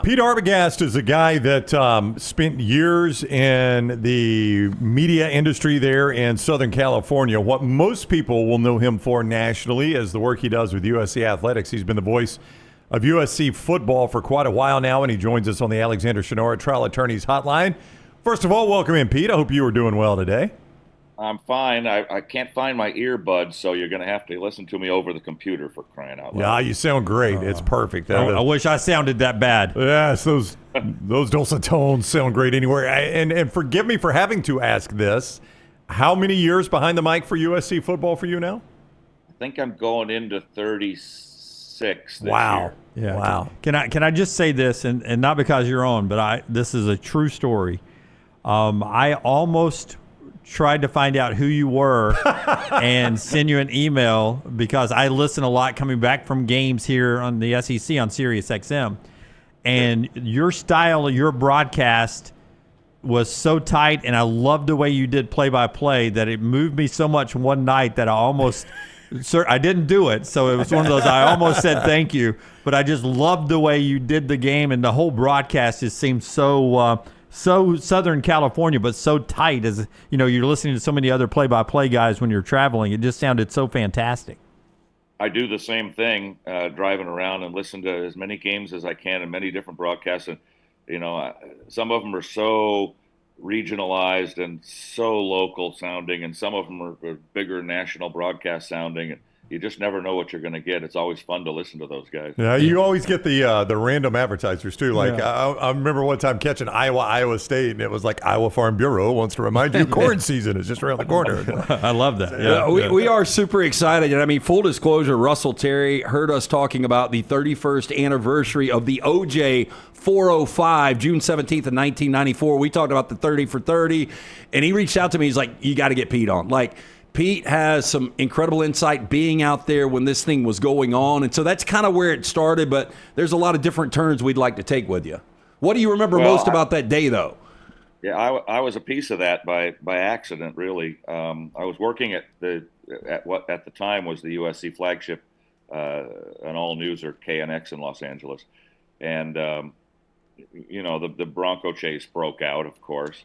Pete Arbogast is a guy that spent years in the media industry there in Southern California. What most people will know him for nationally is the work he does with USC Athletics. He's been the voice of USC Football for quite a while now, and he joins us on the Alexander Shinora Trial Attorneys Hotline. First of all, welcome in, Pete. I hope you are doing well today. I'm fine. I can't find my earbuds, so you're going to have to listen to me over the computer, for crying out loud. Yeah, you sound great. It's perfect. I wish I sounded that bad. Yes, those dulcet tones sound great anywhere. And forgive me for having to ask this. How many years behind the mic for USC Football for you now? I think I'm going into 36 this Wow. year. Yeah. Wow. Can I just say this, and not because you're on, but this is a true story. I almost tried to find out who you were and send you an email because I listen a lot coming back from games here on the SEC on Sirius XM, and your style, your broadcast was so tight, and I loved the way you did play-by-play that it moved me so much one night that I almost I didn't do it, so it was one of those I almost said thank you, but I just loved the way you did the game, and the whole broadcast just seemed so Southern California, but so tight. As you know, you're listening to so many other play-by-play guys when you're traveling. It just sounded so fantastic. I do the same thing, driving around and listen to as many games as I can and many different broadcasts. And some of them are so regionalized and so local sounding, and some of them are bigger national broadcast sounding. And you just never know what you're going to get. It's always fun to listen to those guys. Yeah, you always get the random advertisers too. Like I remember one time catching Iowa State, and it was like Iowa Farm Bureau wants to remind you corn season is just around the corner. I love that. Yeah, we are super excited. And I mean, full disclosure, Russell Terry heard us talking about the 31st anniversary of the OJ 405, June 17th of 1994. We talked about the 30 for 30, and he reached out to me. He's like, you got to get Pete on. Like, Pete has some incredible insight being out there when this thing was going on. And so that's kind of where it started, but there's a lot of different turns we'd like to take with you. What do you remember most about that day, though? Yeah, I was a piece of that by accident, really. I was working at what at the time was the USC flagship, an all-news or KNX in Los Angeles. And, the Bronco chase broke out, of course,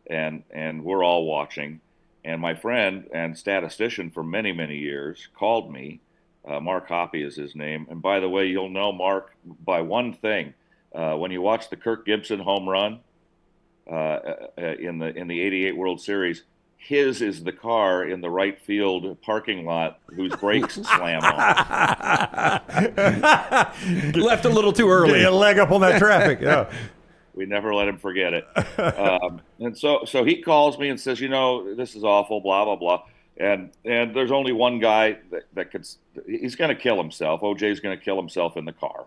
and we're all watching. And my friend and statistician for many, many years called me. Mark Hoppy is his name. And by the way, you'll know Mark by one thing. When you watch the Kirk Gibson home run in the '88 World Series, his is the car in the right field parking lot whose brakes slam on. Left a little too early. Get a leg up on that traffic. Yeah. We never let him forget it. And so he calls me and says, this is awful, blah, blah, blah. And there's only one guy that could, he's going to kill himself. OJ's going to kill himself in the car.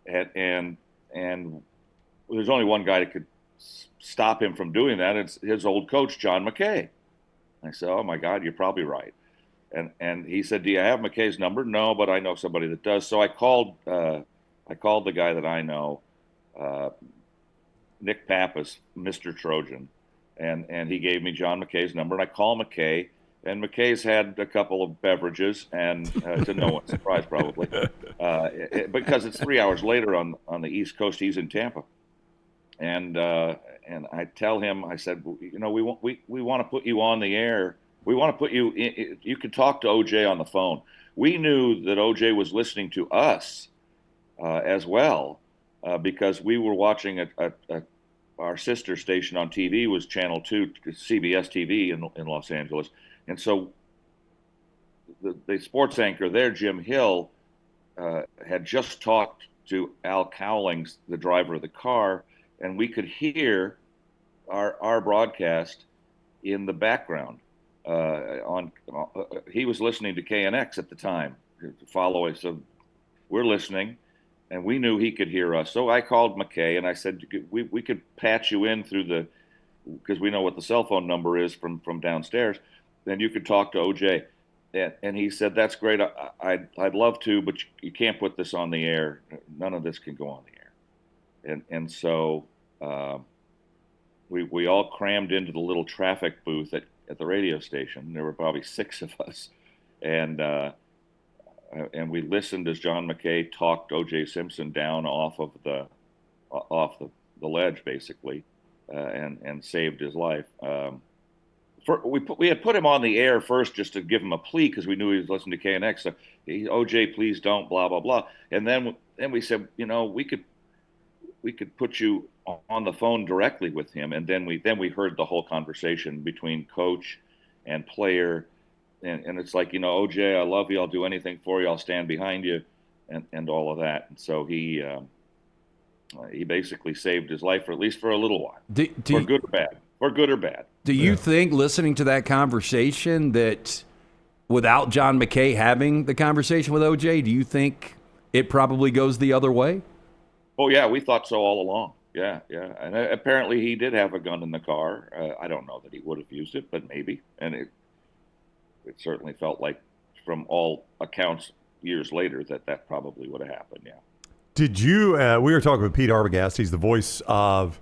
And there's only one guy that could stop him from doing that. It's his old coach, John McKay. I said, oh my God, you're probably right. And he said, do you have McKay's number? No, but I know somebody that does. So I called the guy that I know, Nick Pappas, Mr. Trojan, and he gave me John McKay's number, and I call McKay, and McKay's had a couple of beverages, and to no one's surprise probably, because it's 3 hours later on the East Coast. He's in Tampa, and I tell him, I said, we want to put you on the air. We want to put you in, you could talk to OJ on the phone. We knew that OJ was listening to us as well. Because we were watching our sister station on TV was Channel 2, CBS TV in Los Angeles. And so the sports anchor there, Jim Hill, had just talked to Al Cowlings, the driver of the car, and we could hear our broadcast in the background. He was listening to KNX at the time to follow us. So we're listening. And we knew he could hear us. So I called McKay and I said, we could patch you in through because we know what the cell phone number is from downstairs. Then you could talk to OJ. And he said, that's great. I'd love to, but you can't put this on the air. None of this can go on the air. And so we all crammed into the little traffic booth at the radio station. There were probably 6 of us. And we listened as John McKay talked OJ Simpson down off of off the ledge basically, and saved his life. We had put him on the air first just to give him a plea because we knew he was listening to KNX. So OJ, please don't, blah blah blah. And then we said, we could put you on the phone directly with him. And then we heard the whole conversation between coach and player, and it's like, OJ, I love you, I'll do anything for you, I'll stand behind you, and all of that. And so he basically saved his life, for at least for a little while, for good or bad. For good or bad. Do you think, listening to that conversation, that without John McKay having the conversation with OJ, do you think it probably goes the other way? Oh, yeah, we thought so all along. Yeah. And apparently he did have a gun in the car. I don't know that he would have used it, but maybe. And it certainly felt like, from all accounts years later, that probably would have happened, yeah. Did you, we were talking with Pete Arbogast. He's the voice of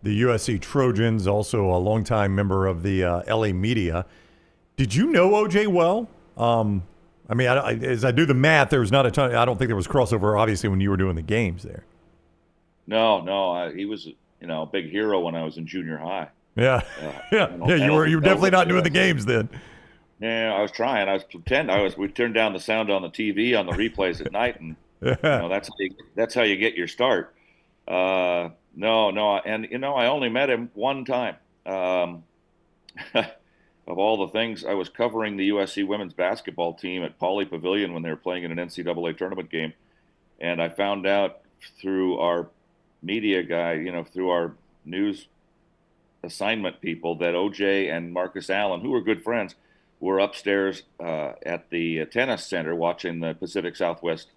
the USC Trojans, also a longtime member of the LA media. Did you know OJ well? As I do the math, there was not a ton. I don't think there was crossover, obviously, when you were doing the games there. No, he was, a big hero when I was in junior high. Yeah, You were definitely not doing the games then. Yeah, I was trying. I was pretending. We turned down the sound on the TV on the replays at night, and that's how you get your start. No, and I only met him one time. Of all the things, I was covering the USC women's basketball team at Pauley Pavilion when they were playing in an NCAA tournament game, and I found out through our media guy, through our news assignment people, that OJ and Marcus Allen, who were good friends, were upstairs at the tennis center watching the Pacific Southwest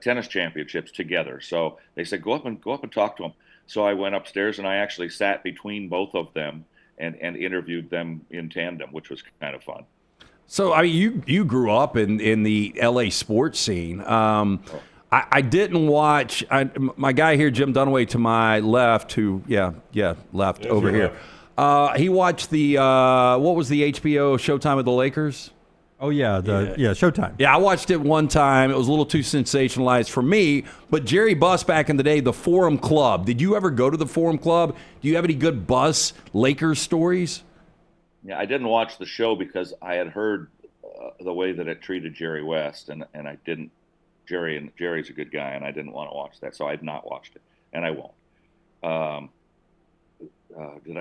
tennis championships together. So they said, go up and talk to him. So I went upstairs and I actually sat between both of them and interviewed them in tandem, which was kind of fun. So you grew up in the LA sports scene. I didn't watch. My guy here, Jim Dunaway, to my left, who left over here. He watched the what was the HBO Showtime of the Lakers? Oh, yeah, Showtime. Yeah, I watched it one time. It was a little too sensationalized for me. But Jerry Buss, back in the day, the Forum Club. Did you ever go to the Forum Club? Do you have any good Buss Lakers stories? Yeah, I didn't watch the show because I had heard the way that it treated Jerry West, and I didn't. Jerry's a good guy, and I didn't want to watch that, so I've not watched it, and I won't.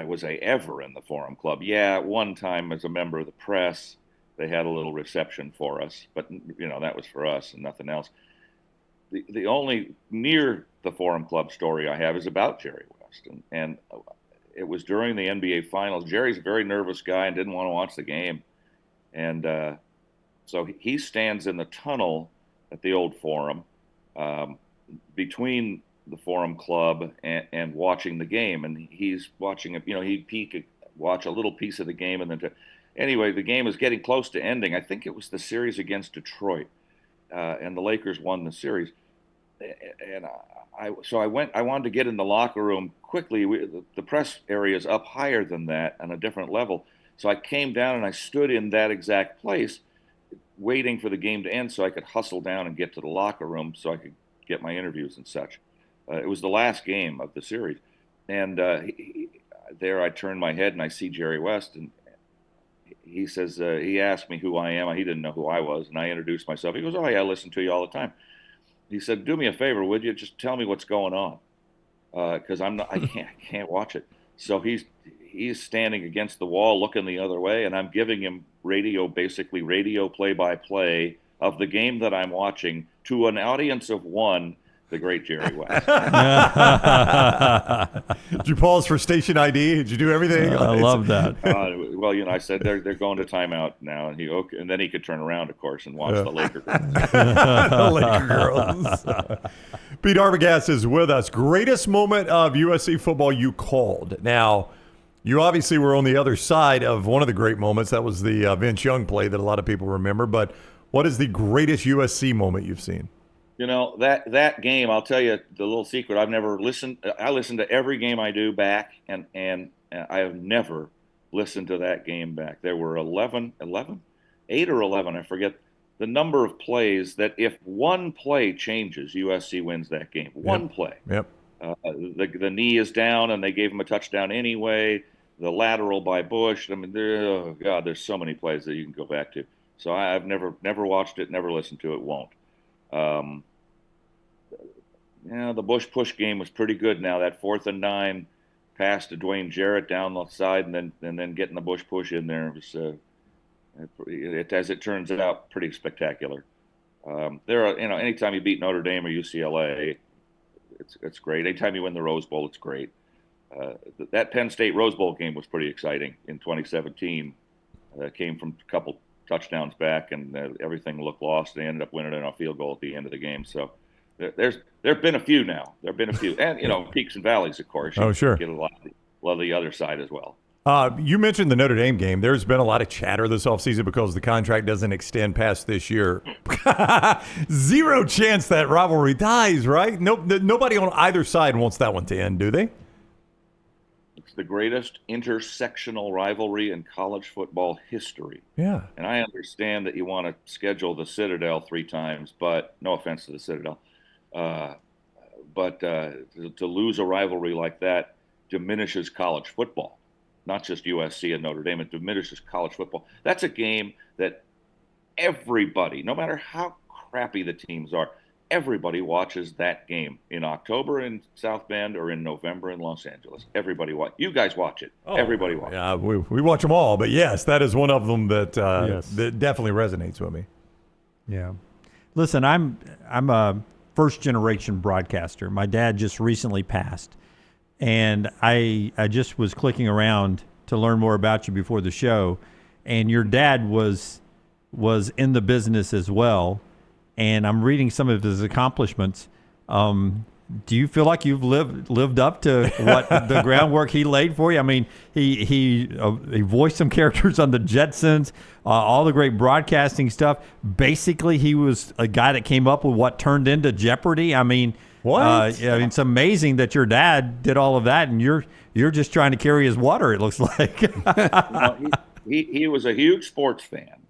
Was I ever in the Forum Club? Yeah, one time as a member of the press. They had a little reception for us, but that was for us and nothing else. The only near the Forum Club story I have is about Jerry West, and it was during the NBA Finals. Jerry's a very nervous guy and didn't want to watch the game, and so he stands in the tunnel at the old Forum between the Forum Club and watching the game, and he's watching he'd peek, watch a little piece of the game, and then anyway, the game is getting close to ending. I think it was the series against Detroit, and the Lakers won the series. And I wanted to get in the locker room quickly. The press area is up higher than that on a different level. So I came down and I stood in that exact place, waiting for the game to end so I could hustle down and get to the locker room so I could get my interviews and such. It was the last game of the series. And there I turned my head and I see Jerry West, and he says, he asked me who I am. He didn't know who I was, and I introduced myself. He goes, oh, yeah, I listen to you all the time. He said, do me a favor, would you? Just tell me what's going on, because I can't watch it. So he's standing against the wall looking the other way, and I'm giving him radio play-by-play of the game that I'm watching to an audience of one, the great Jerry West. Did you pause for station ID? Did you do everything? I love that. Well, I said they're going to timeout now, and then he could turn around, of course, and watch the Laker girls. The Laker girls. Pete Arbogast is with us. Greatest moment of USC football you called. Now, you obviously were on the other side of one of the great moments. That was the Vince Young play that a lot of people remember. But what is the greatest USC moment you've seen? That game, I'll tell you the little secret. I've never listened. I listen to every game I do back, and I have never listened to that game back. There were 8 or 11, I forget the number of plays that if one play changes, USC wins that game. One play. Yep. The knee is down, and they gave him a touchdown anyway. The lateral by Bush. I mean, oh God, there's so many plays that you can go back to. So I've never watched it, never listened to it, won't. The Bush push game was pretty good. Now that 4th and 9 pass to Dwayne Jarrett down the side, and then getting the Bush push in there was, as it turns out, pretty spectacular. There are, anytime you beat Notre Dame or UCLA, it's great. Anytime you win the Rose Bowl, it's great. That Penn State Rose Bowl game was pretty exciting in 2017. Came from a couple touchdowns back, and everything looked lost. They ended up winning it on a field goal at the end of the game. So there've been a few now. There've been a few, and peaks and valleys, of course. Oh, sure. Get a lot of the other side as well. You mentioned the Notre Dame game. There's been a lot of chatter this offseason because the contract doesn't extend past this year. Zero chance that rivalry dies, right? Nobody on either side wants that one to end, do they? It's the greatest intersectional rivalry in college football history. Yeah. And I understand that you want to schedule the Citadel 3 times, but no offense to the Citadel. But to lose a rivalry like that diminishes college football. Not just USC and Notre Dame, it diminishes college football. That's a game that everybody, no matter how crappy the teams are, everybody watches that game in October in South Bend or in November in Los Angeles. Everybody watch. You guys watch it. Everybody watch it. Yeah, we watch them all, but yes, that is one of them that that definitely resonates with me. Yeah. Listen, I'm a first-generation broadcaster. My dad just recently passed. And I just was clicking around to learn more about you before the show, and your dad was in the business as well. And I'm reading some of his accomplishments. Do you feel like you've lived up to what the groundwork he laid for you? I mean, he voiced some characters on the Jetsons, all the great broadcasting stuff. Basically, he was a guy that came up with what turned into Jeopardy. I mean. What? I mean, it's amazing that your dad did all of that, and you're just trying to carry his water. It looks like. He was a huge sports fan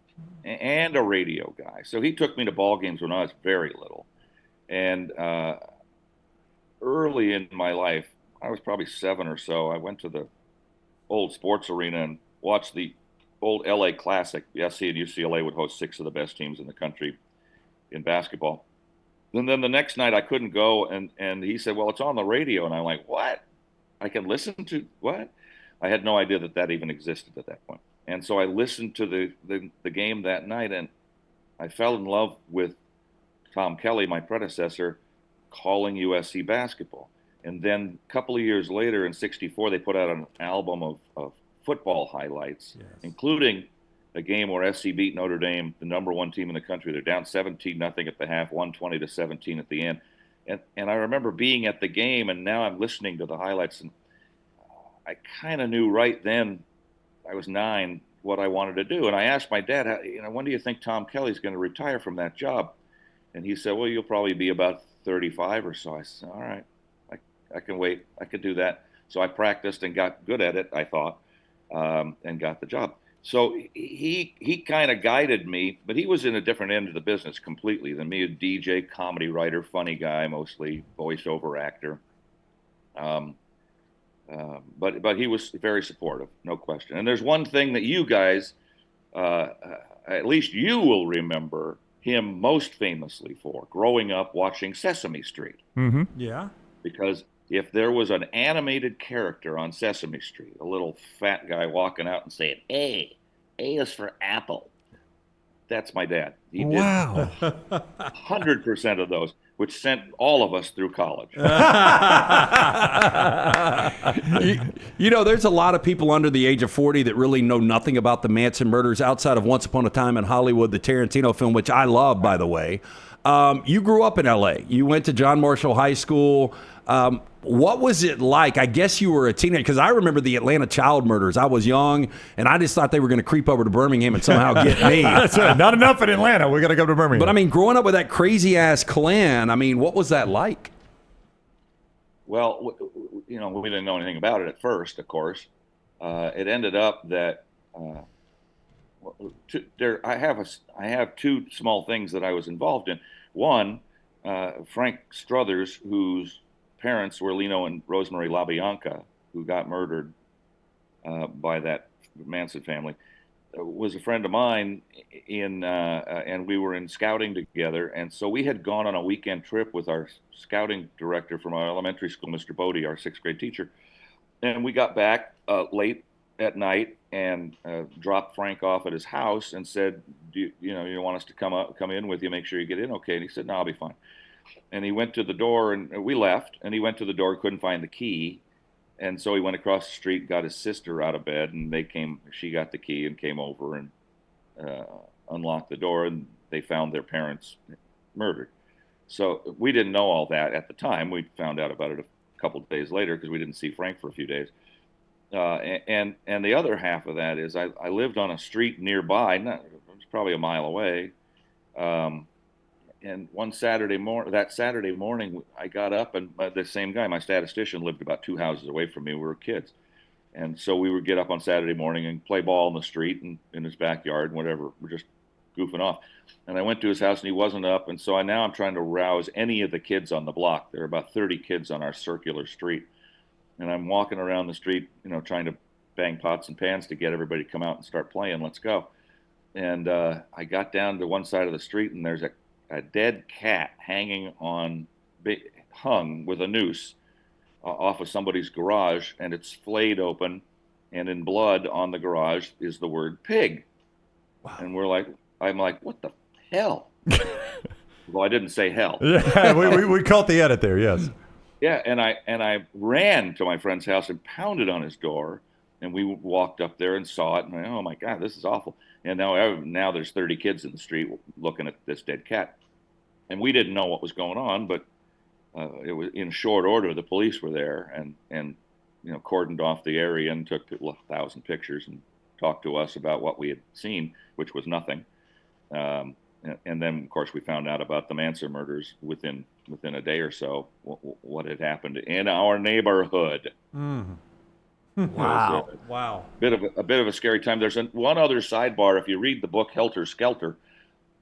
and a radio guy, so he took me to ball games when I was very little. And early in my life, I was probably 7 or so. I went to the old sports arena and watched the old LA Classic. The SC and UCLA would host 6 of the best teams in the country in basketball. And then the next night I couldn't go, and he said, well, it's on the radio. And I'm like, what? I can listen to what? I had no idea that even existed at that point. And so I listened to the game that night, and I fell in love with Tom Kelly, my predecessor, calling USC basketball. And then a couple of years later in '64, they put out an album of football highlights, including a game where SC beat Notre Dame, the number 1 team in the country. They're down 17-0 at the half, 120-17 at the end. And I remember being at the game, and now I'm listening to the highlights, and I kind of knew right then, I was 9, what I wanted to do. And I asked my dad, when do you think Tom Kelly's going to retire from that job? And he said, well, you'll probably be about 35 or so. I said, all right, I can wait. I could do that. So I practiced and got good at it, I thought, and got the job. So he kind of guided me, but he was in a different end of the business completely than me, a DJ, comedy writer, funny guy, mostly voiceover actor. But he was very supportive, no question. And there's one thing that you guys, at least you will remember him most famously for, growing up watching Sesame Street. Mm-hmm. Yeah. Because if there was an animated character on Sesame Street, a little fat guy walking out and saying, A is for apple. That's my dad. He did 100% of those, which sent all of us through college. There's a lot of people under the age of 40 that really know nothing about the Manson murders outside of Once Upon a Time in Hollywood, the Tarantino film, which I love, by the way. You grew up in L.A. You went to John Marshall High School. What was it like? I guess you were a teenager, because I remember the Atlanta child murders. I was young, and I just thought they were going to creep over to Birmingham and somehow get me. That's right. Not enough in Atlanta. We got to go to Birmingham. But, I mean, growing up with that crazy-ass clan, what was that like? Well, we didn't know anything about it at first, of course. It ended up that I have 2 small things that I was involved in. One, Frank Struthers, whose parents were Lino and Rosemary LaBianca, who got murdered by that Manson family, was a friend of mine and we were in scouting together. And so we had gone on a weekend trip with our scouting director from our elementary school, Mr. Bodie, our 6th grade teacher. And we got back late at night and dropped Frank off at his house and said, you want us to come in with you, make sure you get in okay? And he said, no, I'll be fine. And he went to the door, and we left, and he went to the door, couldn't find the key. And so he went across the street, got his sister out of bed, and she got the key and came over and unlocked the door, and they found their parents murdered. So we didn't know all that at the time. We found out about it a couple of days later because we didn't see Frank for a few days. And the other half of that is I lived on a street nearby, it was probably a mile away. And that Saturday morning, I got up, and the same guy, my statistician, lived about 2 houses away from me. We were kids. And so we would get up on Saturday morning and play ball in the street and in his backyard and whatever. We're just goofing off. And I went to his house, and he wasn't up. And so I'm trying to rouse any of the kids on the block. There are about 30 kids on our circular street. And I'm walking around the street, trying to bang pots and pans to get everybody to come out and start playing. Let's go. And I got down to one side of the street, and there's a dead cat hung with a noose off of somebody's garage, and it's flayed open, and in blood on the garage is the word pig. Wow. And I'm like, what the hell? Well, I didn't say hell. Yeah, we caught the edit there, yes. Yeah, and I ran to my friend's house and pounded on his door, and we walked up there and saw it, and oh my God, this is awful. And now there's 30 kids in the street looking at this dead cat. And we didn't know what was going on, but it was in short order. The police were there and cordoned off the area and took 1,000 pictures and talked to us about what we had seen, which was nothing. And then, of course, we found out about the Manson murders within a day or so, what had happened in our neighborhood. Mm. Wow. Wow. A bit of a scary time. There's one other sidebar. If you read the book Helter Skelter,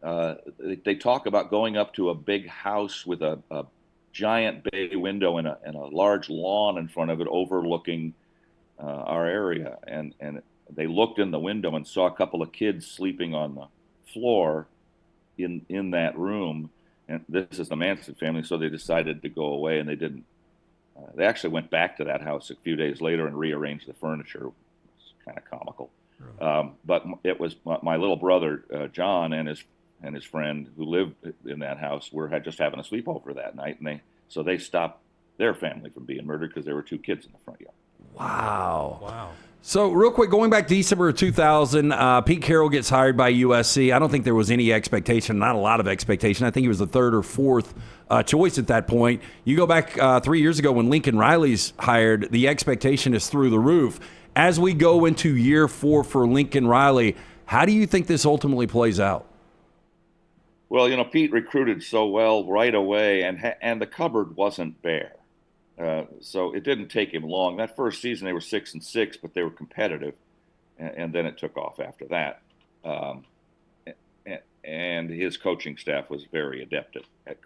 they talk about going up to a big house with a giant bay window and a large lawn in front of it overlooking our area. And they looked in the window and saw a couple of kids sleeping on the floor in that room. And this is the Manson family, so they decided to go away, and they didn't. They actually went back to that house a few days later and rearranged the furniture. It's kind of comical. Really? But it was my little brother, John, and his friend who lived in that house had just having a sleepover that night, and they stopped their family from being murdered because there were 2 kids in the front yard. Wow. So real quick, going back to December of 2000, Pete Carroll gets hired by USC. I don't think there was any expectation, not a lot of expectation. I think he was the 3rd or 4th choice at that point. You go back 3 years ago when Lincoln Riley's hired, the expectation is through the roof. As we go into year 4 for Lincoln Riley, how do you think this ultimately plays out? Well, Pete recruited so well right away, and the cupboard wasn't bare. So it didn't take him long. That first season, they were 6-6, but they were competitive, and then it took off after that. And his coaching staff was very adept at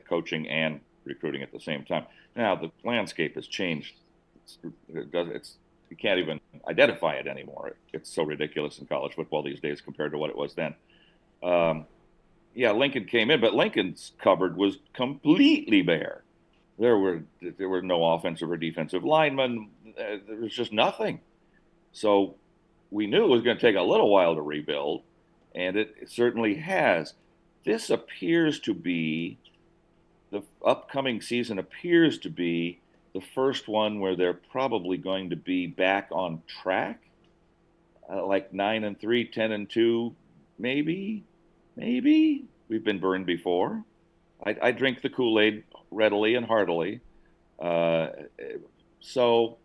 coaching and recruiting at the same time. Now the landscape has changed. You can't even identify it anymore. It's so ridiculous in college football these days compared to what it was then. Lincoln came in, but Lincoln's cupboard was completely bare. There were no offensive or defensive linemen. There was just nothing. So we knew it was going to take a little while to rebuild, and it certainly has. This appears to be, the upcoming season appears to be the first one where they're probably going to be back on track, like 9-3, 10-2, maybe. We've been burned before. I drink the Kool-Aid readily and heartily. So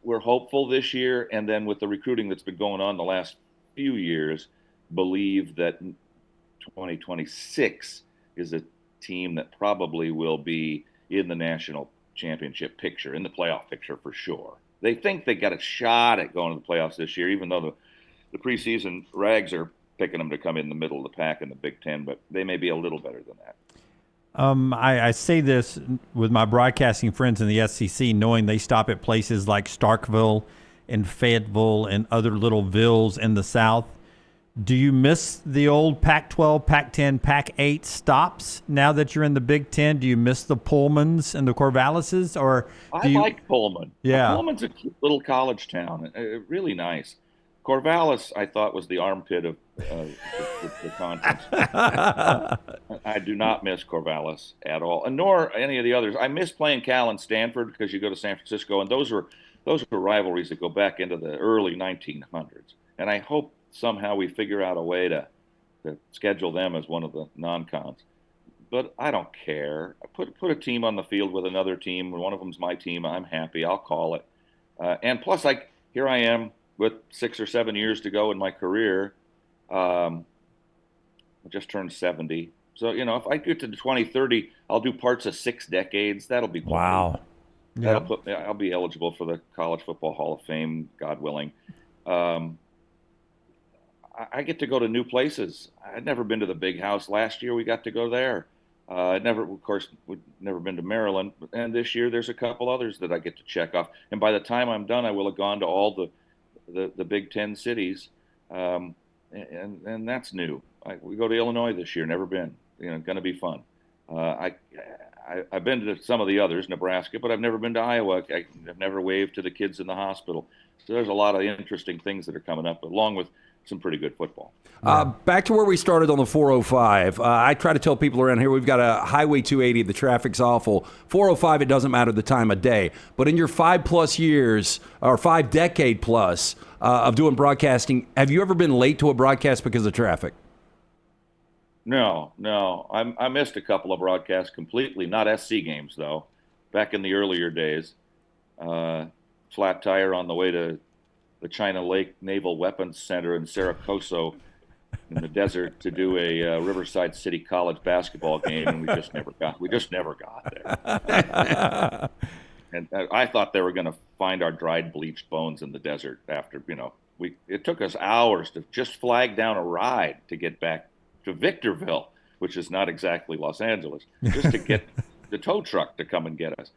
we're hopeful this year, and then with the recruiting that's been going on the last few years, believe that 2026 is a team that probably will be in the national championship picture, in the playoff picture for sure. They think they got a shot at going to the playoffs this year, even though the preseason rags are picking them to come in the middle of the pack in the Big Ten, but they may be a little better than that. I say this with my broadcasting friends in the SEC, knowing they stop at places like Starkville and Fayetteville and other little villes in the South. Do you miss the old Pac-12, Pac-10, Pac-8 stops now that you're in the Big Ten? Do you miss the Pullmans and the Corvalises? Or I like Pullman. Yeah. Pullman's a cute little college town, really nice. Corvallis, I thought, was the armpit of the conference. I do not miss Corvallis at all, and nor any of the others. I miss playing Cal and Stanford because you go to San Francisco, and those were rivalries that go back into the early 1900s. And I hope somehow we figure out a way to schedule them as one of the non-cons. But I don't care. Put a team on the field with another team. One of them's my team. I'm happy. I'll call it. And plus, here I am with 6 or 7 years to go in my career. I just turned 70. So, if I get to 2030, I'll do parts of 6 decades. That'll be plenty. Wow. I'll be eligible for the College Football Hall of Fame, God willing. I get to go to new places. I'd never been to the Big House. Last year we got to go there. We'd never been to Maryland. And this year there's a couple others that I get to check off. And by the time I'm done, I will have gone to all the Big Ten cities. And that's new. We go to Illinois this year. Never been. Going to be fun. I've been to some of the others, Nebraska, but I've never been to Iowa. I've never waved to the kids in the hospital. So there's a lot of interesting things that are coming up, along with some pretty good football. Back to where we started on the 405. I try to tell people around here we've got a Highway 280. The traffic's awful. 405, it doesn't matter the time of day. But in your 5+ years, or 5 decade plus of doing broadcasting, have you ever been late to a broadcast because of traffic? No. I missed a couple of broadcasts completely. Not SC games, though. Back in the earlier days. Flat tire on the way to the China Lake Naval Weapons Center in Saracoso in the desert to do a Riverside City College basketball game, and we just never got there. And I thought they were going to find our dried, bleached bones in the desert after, it took us hours to just flag down a ride to get back to Victorville, which is not exactly Los Angeles, just to get the tow truck to come and get us.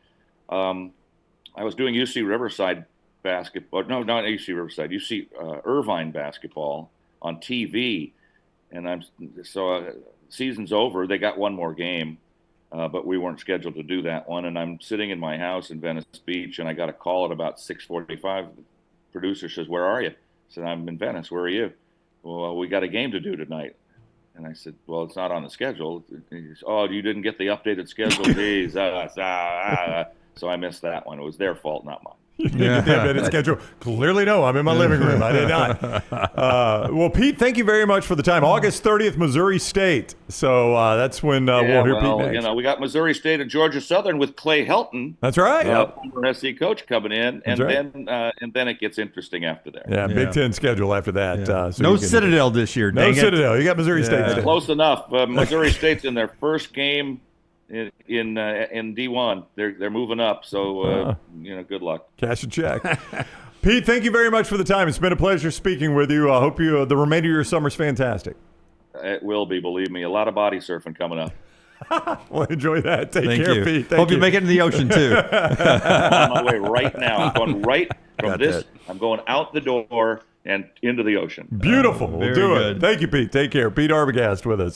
I was doing UC Riverside basketball. No, not UC Riverside. UC Irvine basketball on TV, and season's over. They got one more game, but we weren't scheduled to do that one. And I'm sitting in my house in Venice Beach, and I got a call at about 6:45. The producer says, "Where are you?" I said, "I'm in Venice. Where are you?" "Well, we got a game to do tonight." And I said, "Well, it's not on the schedule." He says, "Oh, you didn't get the updated schedule?" Geez. So I missed that one. It was their fault, not mine. Yeah. The updated schedule. Clearly, no. I'm in my living room. I did not. Well, Pete, thank you very much for the time. August 30th, Missouri State. So that's when we'll hear Pete next. We got Missouri State and Georgia Southern with Clay Helton. That's right. Former SC coach coming in, and then it gets interesting after there. Yeah, Big Ten schedule after that. Yeah. So no Citadel this year. No Citadel. You got Missouri State. Close enough. Missouri State's in their first game in D1. They're moving up, so good luck. Cash a check. Pete, thank you very much for the time. It's been a pleasure speaking with you. I hope the remainder of your summer's fantastic. It will be, believe me. A lot of body surfing coming up. Well, enjoy that. Take care, Pete. Hope you make it in the ocean too. I'm on my way right now. I'm going right from this. I'm going out the door and into the ocean. Beautiful. We'll do it. Thank you, Pete. Take care. Pete Arbogast with us.